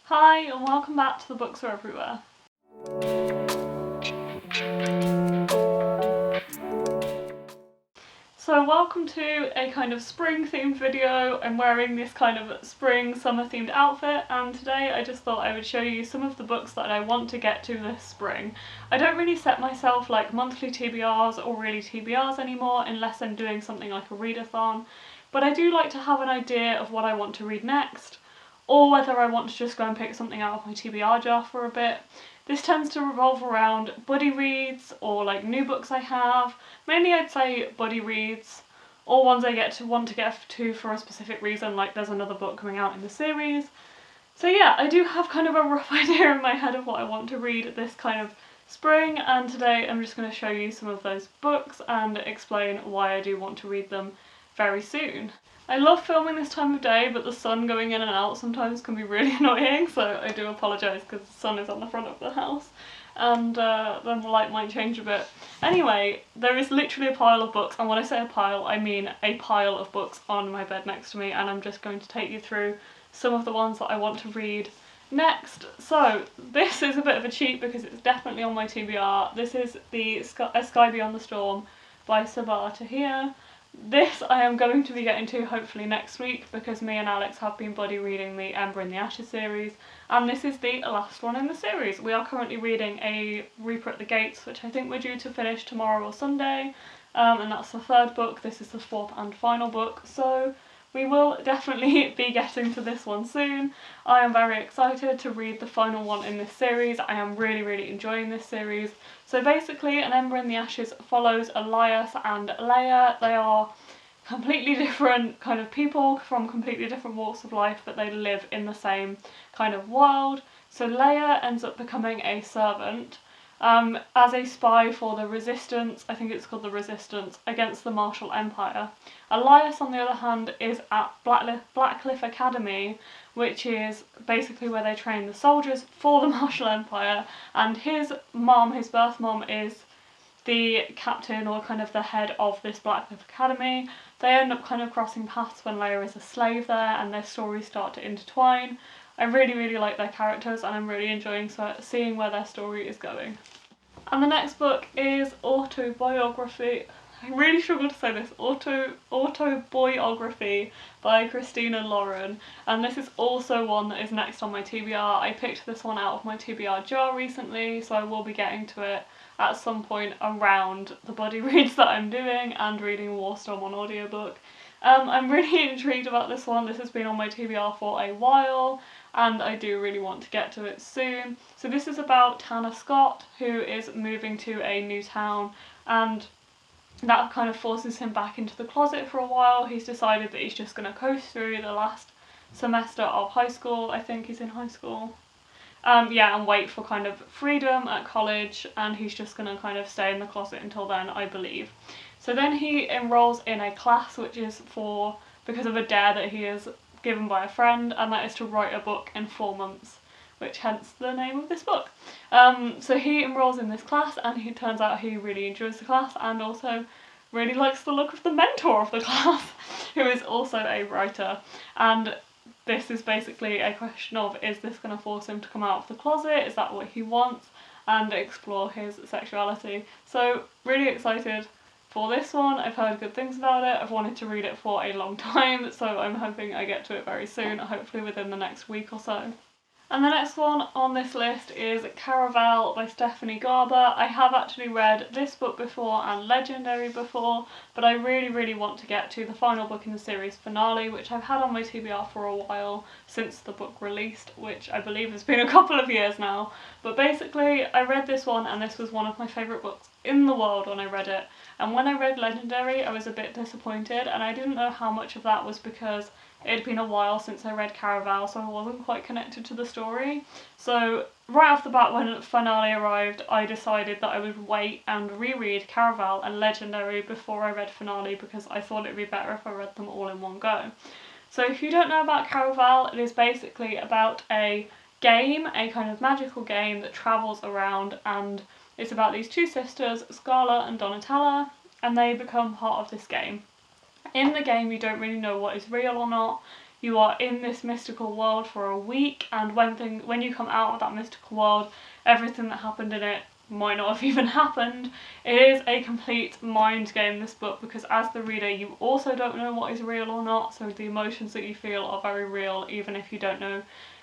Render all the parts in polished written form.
Hi and welcome back to The Books Are Everywhere. So welcome to a kind of spring themed video. I'm wearing this kind of spring summer themed outfit, and today I just thought I would show you some of the books that I want to get to this spring. I don't really set myself like monthly TBRs or really TBRs anymore unless I'm doing something like a readathon, but I do like to have an idea of what I want to read next, or whether I want to just go and pick something out of my TBR jar for a bit. This tends to revolve around buddy reads or like new books I have. Mainly I'd say buddy reads, or ones I want to get to for a specific reason, like there's another book coming out in the series. So yeah, I do have kind of a rough idea in my head of what I want to read this kind of spring, and today I'm just going to show you some of those books and explain why I do want to read them very soon. I love filming this time of day, but the sun going in and out sometimes can be really annoying, so I do apologise because the sun is on the front of the house and then the light might change a bit. Anyway, there is literally a pile of books, and when I say a pile I mean a pile of books on my bed next to me, and I'm just going to take you through some of the ones that I want to read next. So this is a bit of a cheat because it's definitely on my TBR. This is A Sky Beyond the Storm by Sabaa Tahir. This I am going to be getting to hopefully next week because me and Alex have been buddy reading the Ember in the Ashes series, and this is the last one in the series. We are currently reading a Reaper at the Gates, which I think we're due to finish tomorrow or Sunday, and that's the third book. This is the fourth and final book, so we will definitely be getting to this one soon. I am very excited to read the final one in this series. I am really enjoying this series. So basically, An Ember in the Ashes follows Elias and Leia. They are completely different kind of people from completely different walks of life, but they live in the same kind of world. So Leia ends up becoming a servant as a spy for the Resistance, I think it's called the Resistance, against the Martial Empire. Elias, on the other hand, is at Blackcliff Academy, which is basically where they train the soldiers for the Martial Empire, and his mom, his birth mom, is the captain or kind of the head of this Blackcliff Academy. They end up kind of crossing paths when Leia is a slave there, and their stories start to intertwine. I really like their characters, and I'm really enjoying seeing where their story is going. And the next book is Autobiography. I really struggle to say this. Autobiography by Christina Lauren, and this is also one that is next on my TBR. I picked this one out of my TBR jar recently, so I will be getting to it at some point around the buddy reads that I'm doing and reading Warstorm on audiobook. I'm really intrigued about this one. This has been on my TBR for a while, and I do really want to get to it soon. So this is about Tanner Scott, who is moving to a new town, and that kind of forces him back into the closet for a while. He's decided that he's just going to coast through the last semester of high school. I think he's in high school. Yeah, and wait for kind of freedom at college, and he's just going to kind of stay in the closet until then, I believe. So then he enrolls in a class which is because of a dare that he is given by a friend, and that is to write a book in 4 months, which hence the name of this book. So he enrolls in this class, and he turns out he really enjoys the class and also really likes the look of the mentor of the class, who is also a writer. And this is basically a question of, is this going to force him to come out of the closet? Is that what he wants? And explore his sexuality. So really excited for this one. I've heard good things about it. I've wanted to read it for a long time, so I'm hoping I get to it very soon, hopefully within the next week or so. And the next one on this list is Caraval by Stephanie Garber. I have actually read this book before and Legendary before, but I really want to get to the final book in the series, Finale, which I've had on my TBR for a while since the book released, which I believe has been a couple of years now. But basically, I read this one, and this was one of my favourite books in the world when I read it. And when I read Legendary, I was a bit disappointed, and I didn't know how much of that was because it had been a while since I read Caraval, so I wasn't quite connected to the story. So right off the bat, when Finale arrived, I decided that I would wait and reread Caraval and Legendary before I read Finale, because I thought it would be better if I read them all in one go. So if you don't know about Caraval, it is basically about a game, a kind of magical game that travels around, and it's about these two sisters, Scala and Donatella, and they become part of this game. In the game, you don't really know what is real or not. you are in this mystical world for a week, and when you come out of that mystical world, everything that happened in it might not have even happened. It is a complete mind game, this book, because as the reader you also don't know what is real or not, so the emotions that you feel are very real even if you don't know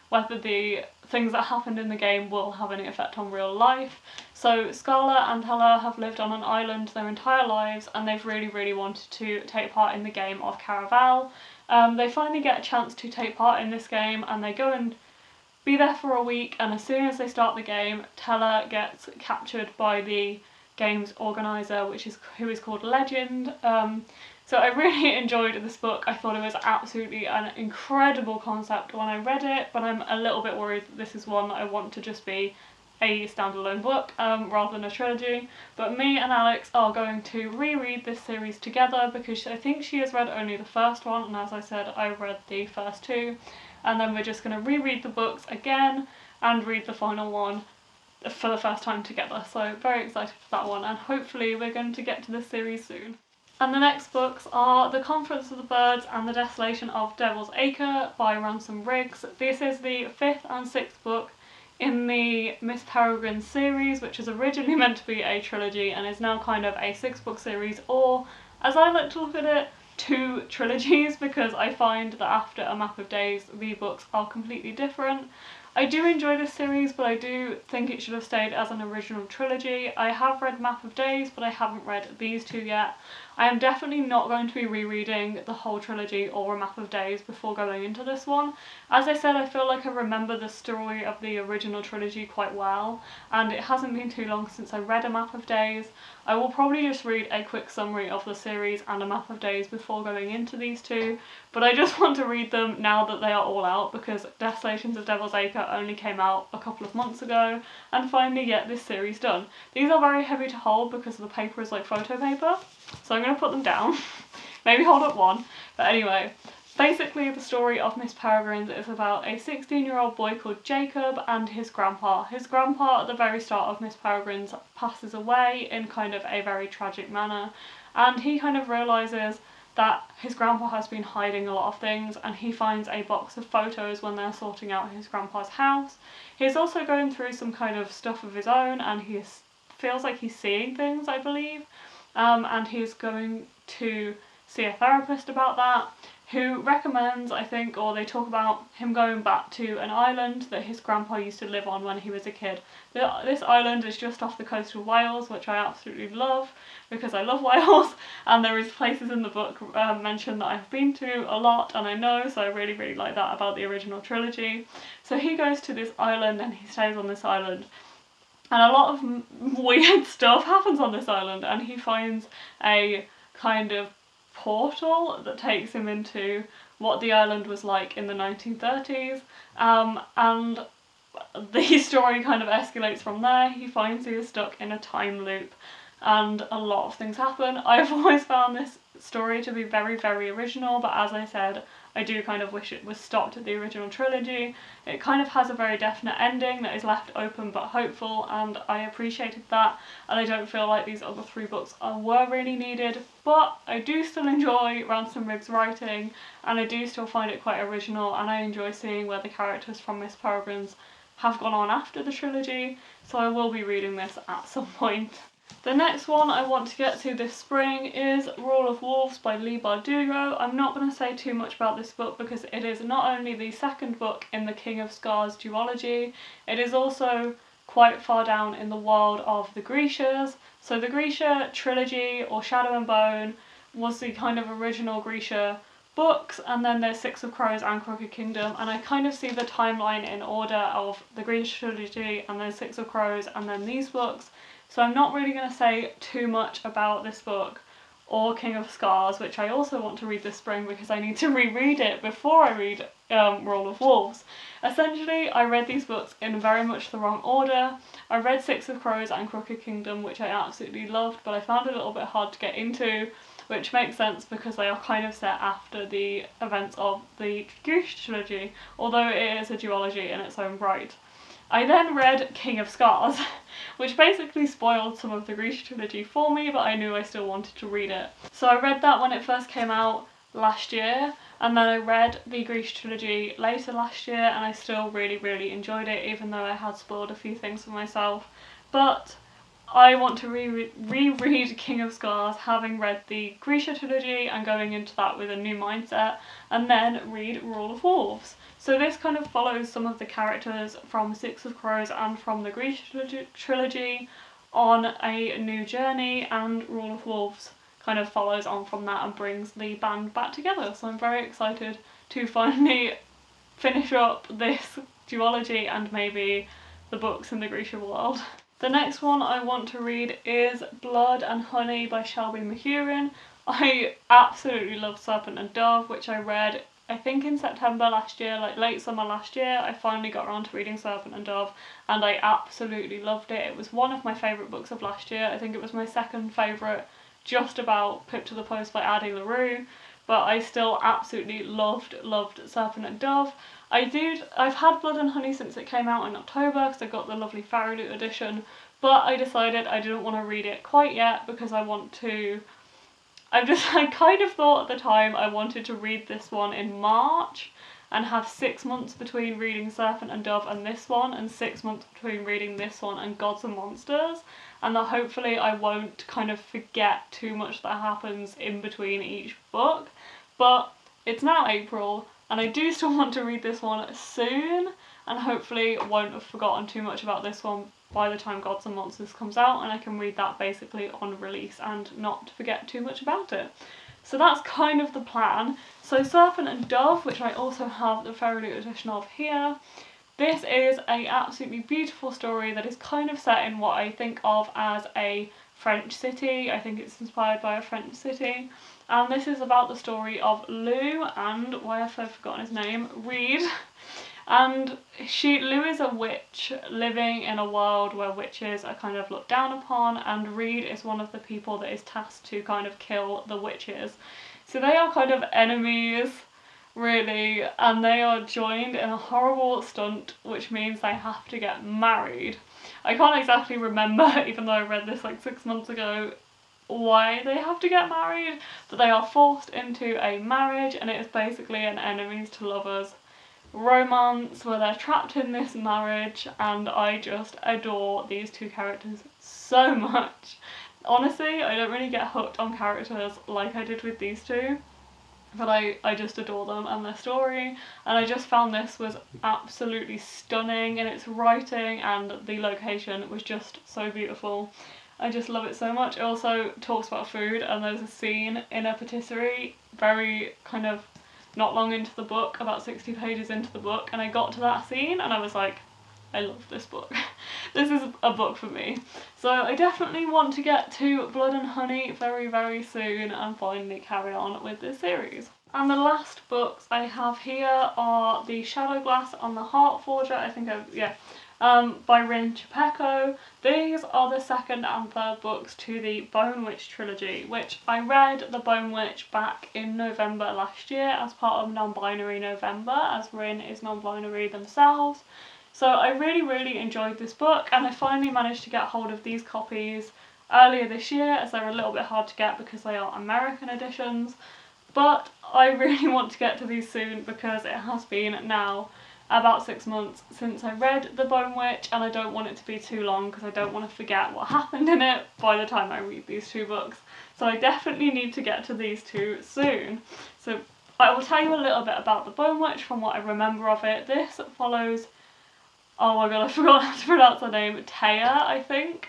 whether the things that happened in the game will have any effect on real life. So Scarla and Hella have lived on an island their entire lives, and they've really wanted to take part in the game of Caraval. They finally get a chance to take part in this game, and they go and be there for a week, and as soon as they start the game, Teller gets captured by the game's organiser, who is called Legend. So I really enjoyed this book. I thought it was absolutely an incredible concept when I read it, but I'm a little bit worried that this is one that I want to just be a standalone book rather than a trilogy. But me and Alex are going to reread this series together because I think she has read only the first one, and as I said, I read the first two, and then we're just going to reread the books again and read the final one for the first time together. So very excited for that one, and hopefully we're going to get to this series soon. And the next books are The Conference of the Birds and The Desolation of Devil's Acre by Ransom Riggs. This is the 5th and 6th book in the Miss Peregrine series, which was originally meant to be a trilogy and is now kind of a 6-book series, or as I like to look at it, 2 trilogies, because I find that after A Map of Days the books are completely different. I do enjoy this series, but I do think it should have stayed as an original trilogy. I have read Map of Days, but I haven't read these 2 yet. I am definitely not going to be rereading the whole trilogy or A Map of Days before going into this one. As I said, I feel like I remember the story of the original trilogy quite well, and it hasn't been too long since I read A Map of Days. I will probably just read a quick summary of the series and A Map of Days before going into these 2, but I just want to read them now that they are all out, because Desolations of Devil's Acre only came out a couple of months ago, and finally get this series done. These are very heavy to hold because the paper is like photo paper, so I'm going to put them down. Maybe hold up one. But anyway, basically the story of Miss Peregrine is about a 16-year-old boy called Jacob and his grandpa. His grandpa at the very start of Miss Peregrine's passes away in kind of a very tragic manner, and he kind of realises that his grandpa has been hiding a lot of things, and he finds a box of photos when they're sorting out his grandpa's house. He's also going through some kind of stuff of his own, and he feels like he's seeing things, I believe, and he's going to see a therapist about that, who recommends, I think, or they talk about him going back to an island that his grandpa used to live on when he was a kid. This island is just off the coast of Wales, which I absolutely love because I love Wales, and there is places in the book mentioned that I've been to a lot and I know, so I really like that about the original trilogy. So he goes to this island and he stays on this island, and a lot of weird stuff happens on this island, and he finds a kind of portal that takes him into what the island was like in the 1930s, and the story kind of escalates from there. He finds he is stuck in a time loop and a lot of things happen. I've always found this story to be very original, but as I said, I do kind of wish it was stopped at the original trilogy. It kind of has a very definite ending that is left open but hopeful, and I appreciated that, and I don't feel like these other 3 books were really needed, but I do still enjoy Ransom Riggs' writing, and I do still find it quite original, and I enjoy seeing where the characters from Miss Peregrine's have gone on after the trilogy, so I will be reading this at some point. The next one I want to get to this spring is Rule of Wolves by Leigh Bardugo. I'm not going to say too much about this book because it is not only the 2nd book in the King of Scars duology, it is also quite far down in the world of the Grecias. So the Grecia trilogy, or Shadow and Bone, was the kind of original Grecia books, and then there's Six of Crows and Crooked Kingdom, and I kind of see the timeline in order of the Grecia trilogy and then Six of Crows and then these books. So I'm not really going to say too much about this book or King of Scars, which I also want to read this spring because I need to reread it before I read Rule of Wolves. Essentially, I read these books in very much the wrong order. I read Six of Crows and Crooked Kingdom, which I absolutely loved, but I found it a little bit hard to get into, which makes sense because they are kind of set after the events of the Goose trilogy, although it is a duology in its own right. I then read King of Scars, which basically spoiled some of the Greece trilogy for me, but I knew I still wanted to read it. So I read that when it first came out last year, and then I read the Greece trilogy later last year and I still really enjoyed it, even though I had spoiled a few things for myself. But I want to reread King of Scars, having read the Grisha trilogy and going into that with a new mindset, and then read Rule of Wolves. So this kind of follows some of the characters from Six of Crows and from the Grisha trilogy on a new journey, and Rule of Wolves kind of follows on from that and brings the band back together. So I'm very excited to finally finish up this duology and maybe the books in the Grisha world. The next one I want to read is Blood and Honey by Shelby Mcgiren. I absolutely love Serpent and Dove, which I read I think in September last year, like late summer last year. I finally got around to reading Serpent and Dove and I absolutely loved it. It was one of my favourite books of last year. I think it was my second favourite, just about Pip to the Post by Addie LaRue, but I still absolutely loved Serpent and Dove. I've had Blood and Honey since it came out in October because I got the lovely Fairy Loot edition, but I decided I didn't want to read it quite yet because I kind of thought at the time I wanted to read this one in March and have 6 months between reading Serpent and Dove and this one, and 6 months between reading this one and Gods and Monsters, and that hopefully I won't kind of forget too much that happens in between each book. But it's now April and I do still want to read this one soon, and hopefully won't have forgotten too much about this one by the time Gods and Monsters comes out, and I can read that basically on release and not forget too much about it. So that's kind of the plan. So Serpent and Dove, which I also have the Fairy Loot edition of here, this is a absolutely beautiful story that is kind of set in what I think of as a French city. I think it's inspired by a French city. And this is about the story of Lou and, why have I forgotten his name, Reed. And Lou is a witch living in a world where witches are kind of looked down upon, and Reed is one of the people that is tasked to kind of kill the witches. So they are kind of enemies, really, and they are joined in a horrible stunt which means they have to get married. I can't exactly remember, even though I read this like 6 months ago, why they have to get married, but they are forced into a marriage, and it is basically an enemies to lovers romance where they're trapped in this marriage, and I just adore these two characters so much. Honestly, I don't really get hooked on characters like I did with these two, but I just adore them and their story, and I just found this was absolutely stunning in its writing, and the location was just so beautiful. I just love it so much. It also talks about food, and there's a scene in a patisserie very kind of not long into the book, about 60 pages into the book, and I got to that scene and I was like, I love this book. This is a book for me. So I definitely want to get to Blood and Honey very soon and finally carry on with this series. And the last books I have here are the Shadow Glass and the Heart Forger, by Rin Chapeko. These are the second and third books to the Bone Witch trilogy, which I read the Bone Witch back in November last year as part of Non-Binary November, as Rin is non-binary themselves. So I really enjoyed this book, and I finally managed to get hold of these copies earlier this year, as they're a little bit hard to get because they are American editions. But I really want to get to these soon because it has been now about 6 months since I read The Bone Witch, and I don't want it to be too long because I don't want to forget what happened in it by the time I read these two books. So I definitely need to get to these two soon. So I will tell you a little bit about The Bone Witch from what I remember of it. This follows, oh my god, I forgot how to pronounce her name, Taya, I think.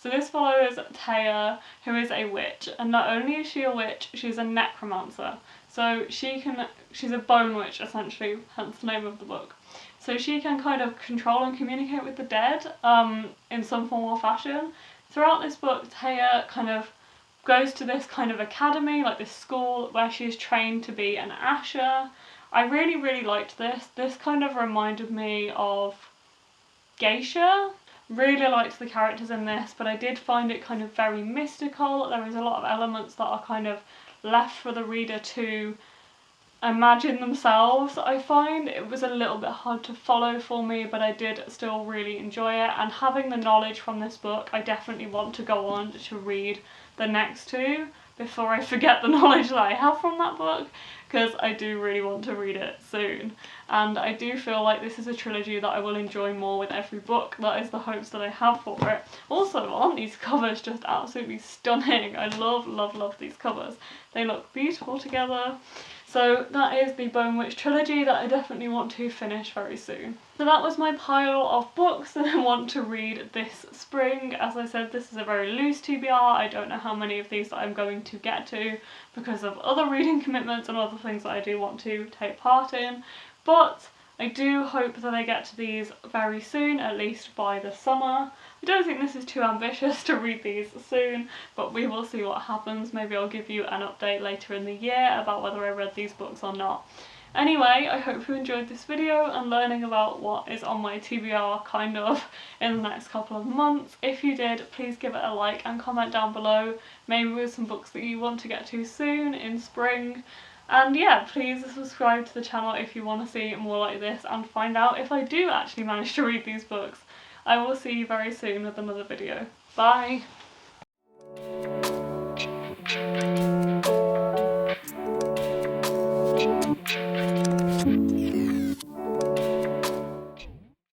So this follows Taya, who is a witch, and not only is she a witch, she's a necromancer. So she's a bone witch essentially, hence the name of the book. So she can kind of control and communicate with the dead in some form or fashion. Throughout this book, Taya kind of goes to this kind of academy, like this school, where she is trained to be an Asher. I really liked this. This kind of reminded me of Geisha. Really liked the characters in this, but I did find it kind of very mystical. There is a lot of elements that are kind of left for the reader to imagine themselves. I find it was a little bit hard to follow for me, but I did still really enjoy it, and having the knowledge from this book, I definitely want to go on to read the next two, before I forget the knowledge that I have from that book, because I do really want to read it soon. And I do feel like this is a trilogy that I will enjoy more with every book. That is the hopes that I have for it. Also, aren't these covers just absolutely stunning? I love these covers. They look beautiful together. So that is the Bone Witch trilogy that I definitely want to finish very soon. So that was my pile of books that I want to read this spring. As I said, this is a very loose TBR. I don't know how many of these that I'm going to get to because of other reading commitments and other things that I do want to take part in. But I do hope that I get to these very soon, at least by the summer. I don't think this is too ambitious to read these soon, but we will see what happens. Maybe I'll give you an update later in the year about whether I read these books or not. Anyway, I hope you enjoyed this video and learning about what is on my TBR kind of in the next couple of months. If you did, please give it a like and comment down below, maybe with some books that you want to get to soon in spring. And yeah, please subscribe to the channel if you want to see more like this and find out if I do actually manage to read these books. I will see you very soon with another video. Bye!